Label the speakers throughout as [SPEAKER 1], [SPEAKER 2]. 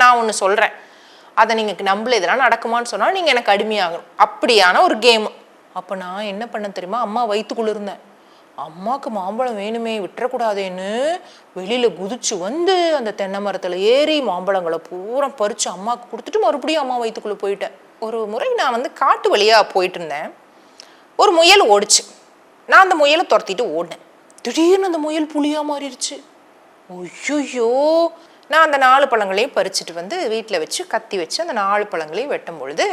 [SPEAKER 1] நான் ஒன்று சொல்கிறேன், அதை நீங்கள் நம்பல, இதெல்லாம் நடக்குமான்னு சொன்னால் நீங்கள் எனக்கு அடிமையாகணும். அப்படியான ஒரு கேமு. அப்போ நான் என்ன பண்ண தெரியுமா, அம்மா வயிற்றுக்குள்ள இருந்தேன். அம்மாவுக்கு மாம்பழம் வேணுமே, விட்டுறக்கூடாதேன்னு வெளியில் குதிச்சு வந்து அந்த தென்னை மரத்தில் ஏறி மாம்பழங்களை பூரா பறித்து அம்மாவுக்கு கொடுத்துட்டு மறுபடியும் அம்மா வயிற்றுக்குள்ளே போயிட்டேன். ஒரு முறை நான் வந்து காட்டு வழியாக போயிட்டு இருந்தேன். ஒரு முயல் ஓடிச்சு. நான் அந்த முயலை துரத்திட்டு ஓடினேன். திடீர்னு அந்த முயல் புலியாக மாறிடுச்சு. ஐயோ! நான் அந்த 4 பழங்களையும் பறிச்சுட்டு வந்து வீட்டில் வச்சு கத்தி வச்சு அந்த 4 பழங்களையும் வெட்டும் பொழுது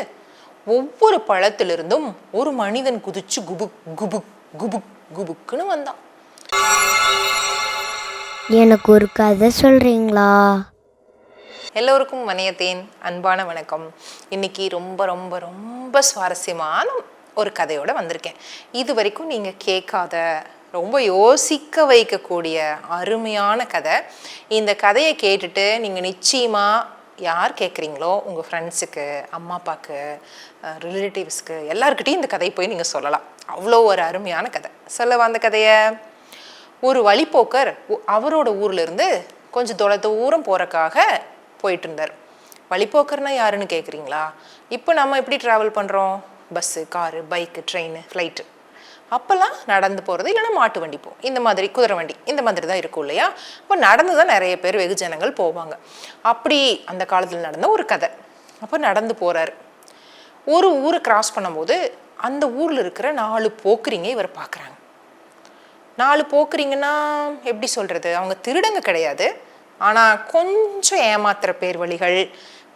[SPEAKER 1] ஒவ்வொரு பழத்திலிருந்தும் ஒரு மனிதன் குதிச்சு குபுக் குபுக் குபுக் குபுக்குன்னு வந்தான்.
[SPEAKER 2] எனக்கு ஒரு கதை சொல்றீங்களா?
[SPEAKER 1] எல்லோருக்கும் வணக்கத்தின் அன்பான வணக்கம். இன்னைக்கு ரொம்ப ரொம்ப ரொம்ப சுவாரஸ்யமான ஒரு கதையோட வந்திருக்கேன். இது வரைக்கும் நீங்க கேட்காத, ரொம்ப யோசிக்க வைக்கக்கூடிய அருமையான கதை. இந்த கதையை கேட்டுட்டு நீங்கள் நிச்சயமாக யார் கேட்குறீங்களோ உங்கள் ஃப்ரெண்ட்ஸுக்கு, அம்மா அப்பாவுக்கு, ரிலேட்டிவ்ஸ்க்கு எல்லாருக்கிட்டையும் இந்த கதையை போய் நீங்கள் சொல்லலாம். அவ்வளோ ஒரு அருமையான கதை. சொல்லவா அந்த கதையை? ஒரு வழிப்போக்கர் அவரோட ஊர்லேருந்து கொஞ்சம் தூரம் போகிறக்காக போயிட்டு இருந்தார். வழிப்போக்கர்னா யாருன்னு கேட்குறீங்களா? இப்போ நம்ம எப்படி ட்ராவல் பண்ணுறோம்? Bus, car, bike, train, flight. அப்போல்லாம் நடந்து போகிறது, இல்லைன்னா மாட்டு வண்டி போகும், இந்த மாதிரி குதிரை வண்டி, இந்த மாதிரி தான் இருக்கும் இல்லையா? அப்போ நடந்து தான் நிறைய பேர் வெகுஜனங்கள் போவாங்க. அப்படி அந்த காலத்தில் நடந்த ஒரு கதை. அப்போ நடந்து போகிறாரு. ஒரு ஊரை கிராஸ் பண்ணும்போது அந்த ஊரில் இருக்கிற 4 போக்குரிங்க இவரை பார்க்குறாங்க. 4 போக்குரிங்கன்னா எப்படி சொல்கிறது, அவங்க திருடங்க கிடையாது, ஆனால் கொஞ்சம் ஏமாத்துற பேர் வழிகள்,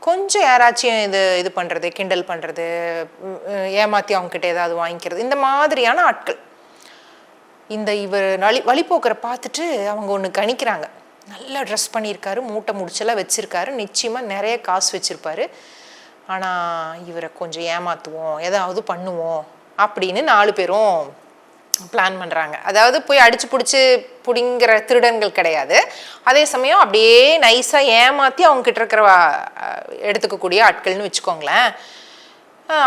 [SPEAKER 1] கொஞ்சம் யாராச்சும் இது பண்ணுறது, கிண்டல் பண்ணுறது, ஏமாற்றி அவங்ககிட்ட ஏதாவது வாங்கிக்கிறது, இந்த மாதிரியான ஆட்கள். இவர் வழிபோக்கரை பார்த்துட்டு அவங்க ஒன்று கணிக்கிறாங்க. நல்லா ட்ரெஸ் பண்ணியிருக்காரு, மூட்டை முடிச்செல்லாம் வச்சுருக்காரு, நிச்சயமாக நிறைய காசு வச்சுருப்பாரு. ஆனால் இவரை கொஞ்சம் ஏமாற்றுவோம், ஏதாவது பண்ணுவோம் அப்படின்னு 4 பேரும் பிளான் பண்ணுறாங்க. அதாவது போய் அடிச்சு பிடிங்கிற திருடன்கள் கிடையாது. அதே சமயம் அப்படியே நைஸாக ஏமாற்றி அவங்ககிட்ட இருக்கிற எடுத்துக்கக்கூடிய ஆட்கள்னு வச்சுக்கோங்களேன்.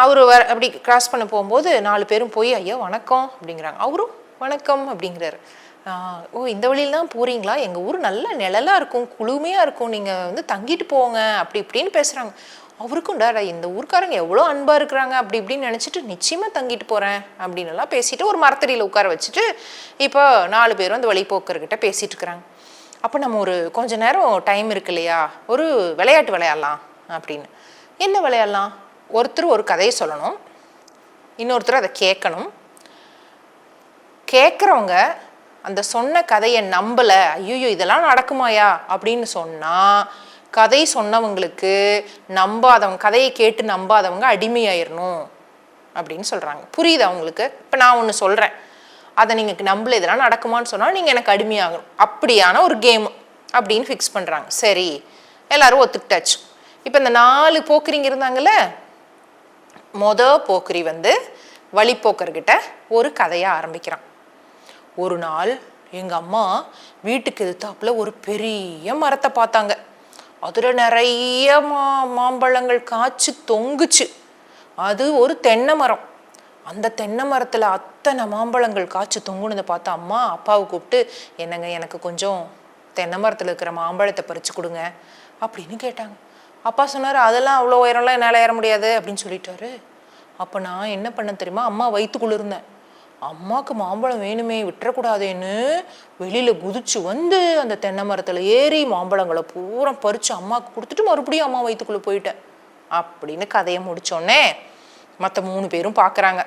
[SPEAKER 1] அவர் அப்படி கிராஸ் பண்ண போகும்போது 4 பேரும் போய் ஐயா வணக்கம் அப்படிங்கிறாங்க. அவரும் வணக்கம் அப்படிங்கிறாரு. ஓ, இந்த வழியில் தான் போகிறீங்களா? எங்கள் ஊர் நல்ல நிழலாக இருக்கும், குளுமையாக இருக்கும், நீங்கள் வந்து தங்கிட்டு போங்க அப்படி இப்படின்னு பேசுகிறாங்க. அவருக்கும் டாடா இந்த ஊருக்காரங்க எவ்வளோ அன்பாக இருக்கிறாங்க அப்படி இப்படின்னு நினச்சிட்டு நிச்சயமாக தங்கிட்டு போகிறேன் அப்படின்னு எல்லாம் பேசிட்டு ஒரு மரத்தடியில் உட்கார வச்சுட்டு இப்போ 4 பேரும் அந்த வழிபோக்கர்கிட்ட பேசிகிட்டு இருக்கிறாங்க. அப்போ நம்ம ஒரு கொஞ்ச நேரம் டைம் இருக்கு இல்லையா, ஒரு விளையாட்டு விளையாடலாம் அப்படின்னு. என்ன விளையாடலாம்? ஒருத்தர் ஒரு கதையை சொல்லணும், இன்னொருத்தர் அதை கேட்கணும். கேட்குறவங்க அந்த சொன்ன கதையை நம்பலை, ஐயோ இதெல்லாம் நடக்குமாயா அப்படின்னு சொன்னால் கதை சொன்னவங்களுக்கு நம்பாதவங்க, கதையை கேட்டு நம்பாதவங்க அடிமையாயிடணும் அப்படின்னு சொல்கிறாங்க. புரியுது அவங்களுக்கு? இப்போ நான் ஒன்று சொல்கிறேன், அதை நீங்கள் நம்பல, இதெல்லாம் நடக்குமான்னு சொன்னால் நீங்கள் எனக்கு அடிமையாகணும். அப்படியான ஒரு கேமு அப்படின்னு ஃபிக்ஸ் பண்ணுறாங்க. சரி, எல்லாரும் ஒத்துக்கிட்டாச்சு. இப்போ இந்த 4 போக்குரிங்க இருந்தாங்கல்ல, போக்குரி வந்து வழிப்போக்கர்கிட்ட ஒரு கதையை ஆரம்பிக்கிறான். ஒரு நாள் எங்கள் அம்மா வீட்டுக்கு எதிர்த்தாப்புல ஒரு பெரிய மரத்தை பார்த்தாங்க. அதில் நிறைய மாம்பழங்கள் காய்ச்சி தொங்குச்சு. அது ஒரு தென்னை மரம். அந்த தென்னை மரத்தில் அத்தனை மாம்பழங்கள் காய்ச்சி தொங்குனதை பார்த்து அம்மா அப்பாவை கூப்பிட்டு, என்னங்க எனக்கு கொஞ்சம் தென்னை மரத்தில் இருக்கிற மாம்பழத்தை பறித்து கொடுங்க அப்படின்னு கேட்டாங்க. அப்பா சொன்னார், அதெல்லாம் அவ்வளோ உயரம்லாம் என்னால் ஏற முடியாது அப்படின்னு சொல்லிட்டாரு. அப்போ நான் என்ன பண்ண தெரியுமா, அம்மா வயிற்றுக்குள்ள இருந்தேன். அம்மாவுக்கு மாம்பழம் வேணுமே, விட்டுறக்கூடாதேன்னு வெளியில் குதிச்சு வந்து அந்த தென்னை மரத்தில் ஏறி மாம்பழங்களை பூரா பறித்து அம்மாவுக்கு கொடுத்துட்டு மறுபடியும் அம்மா வயிற்றுக்குள்ளே போயிட்டேன் அப்படின்னு கதையை முடித்தோடனே மற்ற 3 பேரும் பார்க்குறாங்க.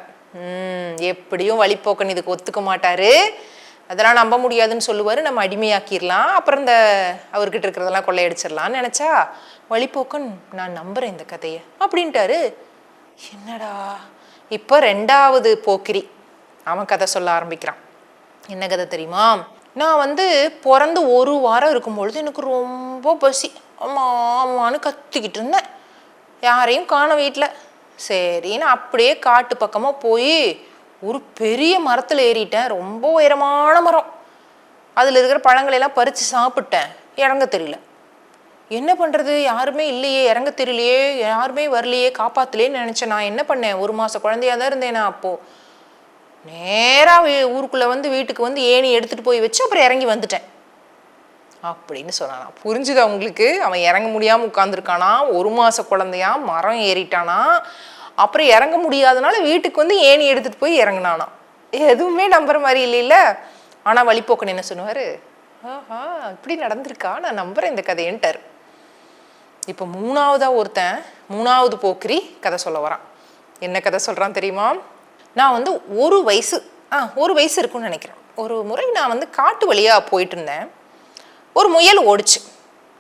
[SPEAKER 1] எப்படியும் வழிப்போக்கன் இதுக்கு ஒத்துக்க மாட்டார், அதெல்லாம் நம்ப முடியாதுன்னு சொல்லுவார், நம்ம அடிமையாக்கிடலாம், அப்புறம் இந்த அவர்கிட்ட இருக்கிறதெல்லாம் கொள்ளையடிச்சிடலான்னு நினச்சா வழிப்போக்கன் நான் நம்புகிறேன் இந்த கதையை அப்படின்ட்டாரு. என்னடா, இப்போ 2வது போக்கிரி அவன் கதை சொல்ல ஆரம்பிக்கிறான். என்ன கதை தெரியுமா? நான் வந்து பிறந்து 1 வாரம் இருக்கும்பொழுது எனக்கு ரொம்ப பசி, அம்மான்னு கத்திக்கிட்டு இருந்தேன். யாரையும் காண வீட்டில். சரின்னு அப்படியே காட்டு பக்கமாக போய் ஒரு பெரிய மரத்தில் ஏறிட்டேன். ரொம்ப உயரமான மரம். அதில் இருக்கிற பழங்களெல்லாம் பறித்து சாப்பிட்டேன். இறங்க தெரியல. என்ன பண்ணுறது, யாருமே இல்லையே, இறங்க தெரியலையே, யாருமே வரலையே, காப்பாற்றலையேன்னு நினச்சேன். நான் என்ன பண்ணேன், 1 மாத குழந்தையாக தான் இருந்தேன் நான். அப்போது நேராக ஊருக்குள்ளே வந்து வீட்டுக்கு வந்து ஏணி எடுத்துகிட்டு போய் வச்சு அப்புறம் இறங்கி வந்துட்டேன். அப்படின்னு சொன்னானா. புரிஞ்சுதா உங்களுக்கு? அவன் இறங்க முடியாமல் உட்காந்துருக்கானா, 1 மாத குழந்தையா, மரம் ஏறிட்டானா, அப்புறம் இறங்க முடியாதனால வீட்டுக்கு வந்து ஏணி எடுத்துகிட்டு போய் இறங்கினானா. எதுவுமே நம்புற மாதிரி இல்லைல்ல. ஆனால் வழிப்போக்கன் என்ன சொன்னார், ஆஹா இப்படி நடந்திருக்கா, நான் நம்புகிறேன் இந்த கதையன்ட்டார். இப்போ 3வது போக்கிரி கதை சொல்ல வரான். என்ன கதை சொல்கிறான் தெரியுமா? நான் வந்து ஒரு வயசு இருக்குன்னு நினைக்கிறேன். ஒரு முறை நான் வந்து காட்டு வழியாக போயிட்டு இருந்தேன். ஒரு முயல் ஓடிச்சு.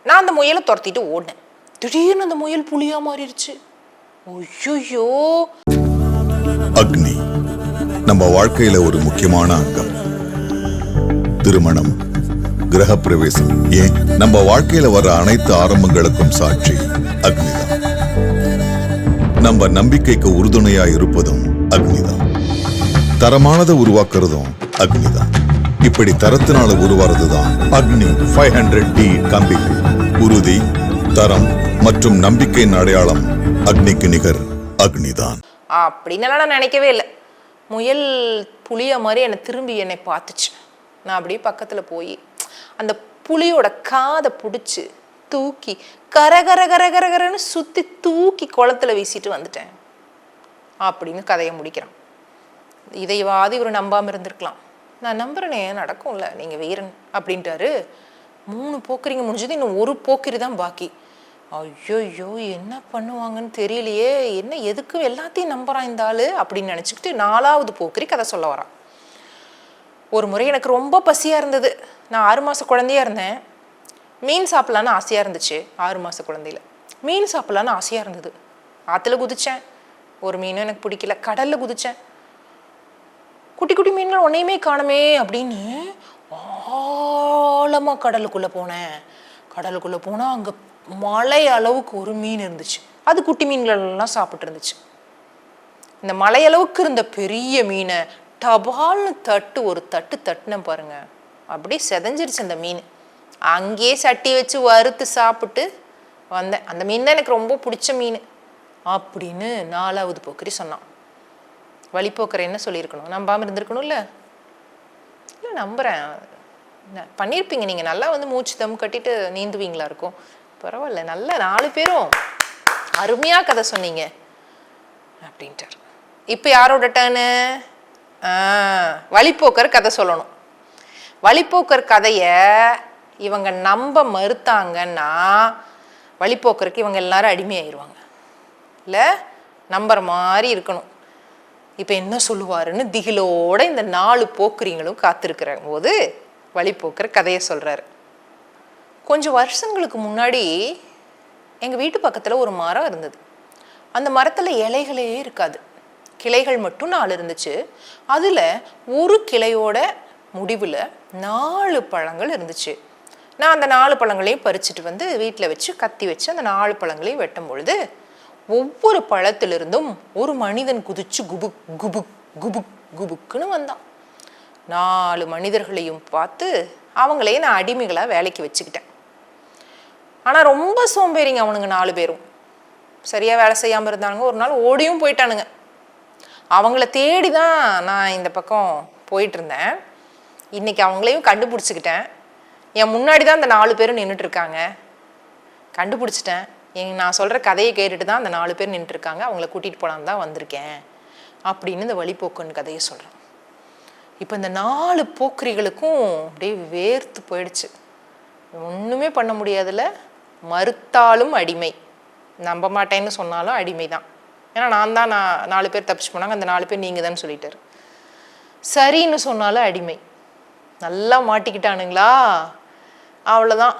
[SPEAKER 1] நான் அந்த முயலை துரத்திட்டு ஓடினேன். திடீர்னு அந்த முயல் புலியாக மாறிடுச்சு. ஐயோ!
[SPEAKER 3] அக்னி நம்ம வாழ்க்கையில ஒரு முக்கியமான அங்கம். திருமணம், கிரகப்பிரவேசம், ஏன் நம்ம வாழ்க்கையில வர அனைத்து ஆரம்பங்களுக்கும் சாட்சி அக்னிதான். நம்ம நம்பிக்கைக்கு உறுதுணையா இருப்பதும் அக்னிதான். தரமானதை உருவாக்குறதும் அக்னிதான். இப்படி தரத்தினால உருவாறதுதான் அக்னி 500D கம்பிகள். உறுதி, தரம் மற்றும் நம்பிக்கையின் அடையாளம் அக்னிக்கு நிகர் அக்னிதான்.
[SPEAKER 1] அப்படின்னு நான் நினைக்கவே இல்லை. முயல் புளிய மாதிரி என்னை பார்த்துச்சு. நான் அப்படியே பக்கத்தில் போய் அந்த புலியோட காதை பிடிச்சி தூக்கி கரகரன்னு சுற்றி தூக்கி குளத்துல வீசிட்டு வந்துட்டேன் அப்படின்னு கதையை முடிக்கிறான். இதைவாது இவர் நம்பாமல் இருந்திருக்கலாம். நான் நம்புறேனே, நடக்கும்ல, நீங்கள் வீரன் அப்படின்ட்டாரு. 3 போக்கிரிங்க முடிஞ்சது, இன்னும் 1 போக்கிரி தான் பாக்கி. ஐயோ என்ன பண்ணுவாங்கன்னு தெரியலையே, என்ன எதுக்கு எல்லாத்தையும் நம்புறான் இந்த ஆளு அப்படின்னு நினச்சிக்கிட்டு 4வது போக்கிரி கதை சொல்ல வரான். ஒரு முறை எனக்கு ரொம்ப பசியாக இருந்தது. நான் 6 மாத குழந்தையாக இருந்தேன். மீன் சாப்பிட்லான்னு ஆசையாக இருந்துச்சு. 6 மாத குழந்தையில மீன் சாப்பிட்லான்னு ஆசையாக இருந்தது. ஆற்றுல குதித்தேன். ஒரு மீனும் எனக்கு பிடிக்கல. கடலில் குதித்தேன். குட்டி குட்டி மீன்கள் ஒன்றையுமே காணுமே அப்படின்னு ஆழமாக கடலுக்குள்ளே போனேன். கடலுக்குள்ளே போனால் அங்கே மலை அளவுக்கு ஒரு மீன் இருந்துச்சு. அது குட்டி மீன்களெல்லாம் சாப்பிட்டு இருந்துச்சு. இந்த மலை அளவுக்கு இருந்த பெரிய மீனை டபால்னு ஒரு தட்டுனேன் பாருங்க, அப்படியே செதஞ்சிருச்சு அந்த மீன். அங்கேயே சட்டி வச்சு வறுத்து சாப்பிட்டு வந்தேன். அந்த மீன் தான் எனக்கு ரொம்ப பிடிச்ச மீன் அப்படின்னு 4வது போக்கிரி சொன்னான். வழிப்போக்கரை என்ன சொல்லியிருக்கணும்? நம்பாமல் இருந்திருக்கணும்ல. இல்லை, நம்புகிறேன், பண்ணியிருப்பீங்க. நீங்கள் நல்லா வந்து மூச்சு தம் கட்டிட்டு நீந்துவீங்களா இருக்கும். பரவாயில்ல, நல்ல 4 பேரும் அருமையாக கதை சொன்னீங்க அப்படின்ட்டார். இப்போ யாரோட டர்னு? வழிப்போக்கர் கதை சொல்லணும். வழிப்போக்கர் கதையை இவங்க நம்ப மறுத்தாங்கன்னா வழிப்போக்கருக்கு இவங்க எல்லாரும் அடிமையாயிருவாங்க. இல்லை, நம்புற மாதிரி இருக்கணும். இப்போ என்ன சொல்லுவாருன்னு திகிலோட இந்த 4 போக்குறீங்களும் காத்திருக்கிற போது வழிப்போக்கர் கதையை சொல்கிறாரு. கொஞ்சம் வருஷங்களுக்கு முன்னாடி எங்கள் வீட்டு பக்கத்தில் ஒரு மரம் இருந்தது. அந்த மரத்தில் இலைகளே இருக்காது, கிளைகள் மட்டும் 4 இருந்துச்சு. அதில் ஒரு கிளையோட முடிவில் 4 பழங்கள் இருந்துச்சு. நான் அந்த 4 பழங்களையும் பறிச்சுட்டு வந்து வீட்டில் வச்சு கத்தி வச்சு அந்த 4 பழங்களையும் வெட்டும் பொழுது ஒவ்வொரு பழத்திலிருந்தும் ஒரு மனிதன் குதிச்சு குபுக் குபுக் குபுக் குபுக்குன்னு வந்தான். 4 மனிதர்களையும் பார்த்து அவங்களே நான் அடிமைகளாக வேலைக்கு வச்சுக்கிட்டேன். ஆனால் ரொம்ப சோம்பேறிங்க அவனுங்க 4 பேரும். சரியாக வேலை செய்யாமல் இருந்தானுங்க. ஒரு நாள் ஓடியும் போயிட்டானுங்க. அவங்கள தேடி தான் நான் இந்த பக்கம் போயிட்டு இருந்தேன். இன்னைக்கு அவங்களையும் கண்டுபிடிச்சிக்கிட்டேன். என் முன்னாடி தான் அந்த 4 பேரும் நின்றுட்டுருக்காங்க. கண்டுபிடிச்சிட்டேன். நான் சொல்கிற கதையை கேட்டுட்டு தான் அந்த 4 பேர் நின்றுருக்காங்க. அவங்கள கூட்டிகிட்டு போகலான்னு தான் வந்திருக்கேன் அப்படின்னு இந்த வழிப்போக்கன் கதையை சொல்கிறேன். இப்போ இந்த 4 போக்கிரிகளுக்கும் அப்படியே வேர்த்து போயிடுச்சு. ஒன்றுமே பண்ண முடியாதுல்ல. மறுத்தாலும் அடிமை, நம்ப மாட்டேன்னு சொன்னாலும் அடிமை தான். ஏன்னா நான் 4 பேர் தப்பிச்சு போனாங்க, அந்த 4 பேர் நீங்கள் தான் சொல்லிட்டாரு. சரின்னு சொன்னாலும் அடிமை. நல்லா மாட்டிக்கிட்டானுங்களா, அவ்வளோதான்,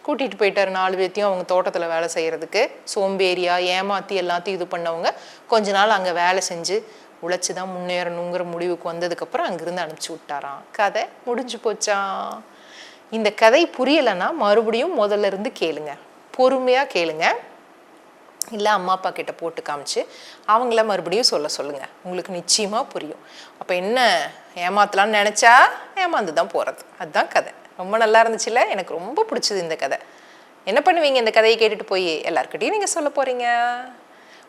[SPEAKER 1] கூட்டிகிட்டு போயிட்டார் 4 பேர்த்தையும் அவங்க தோட்டத்தில் வேலை செய்கிறதுக்கு. சோம்பேறியா ஏமாற்றி எல்லாத்தையும் இது பண்ணவங்க கொஞ்ச நாள் அங்கே வேலை செஞ்சு உழைச்சி தான் முன்னேறணுங்கிற முடிவுக்கு வந்ததுக்கப்புறம் அங்கேருந்து அனுப்பிச்சி விட்டாராம். கதை முடிஞ்சு போச்சான். இந்த கதை புரியலைன்னா மறுபடியும் முதல்ல இருந்து கேளுங்க, பொறுமையாக கேளுங்க. இல்லை அம்மா அப்பா கிட்ட போட்டு காமிச்சு அவங்கள மறுபடியும் சொல்லுங்கள், உங்களுக்கு நிச்சயமாக புரியும். அப்போ என்ன, ஏமாத்தலான்னு நினச்சா ஏமாந்து தான் போகிறது. அதுதான் கதை. ரொம்ப நல்லா இருந்துச்சுல்ல, எனக்கு ரொம்ப பிடிச்சது இந்த கதை. என்ன பண்ணுவீங்க இந்த கதையை கேட்டுட்டு போய் எல்லாருக்கிட்டையும் நீங்கள் சொல்ல போகிறீங்க.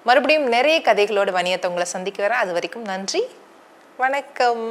[SPEAKER 1] மறுபடியும் நிறைய கதைகளோட வணியத்தை உங்களை சந்திக்க வரேன். அது வரைக்கும் நன்றி, வணக்கம்.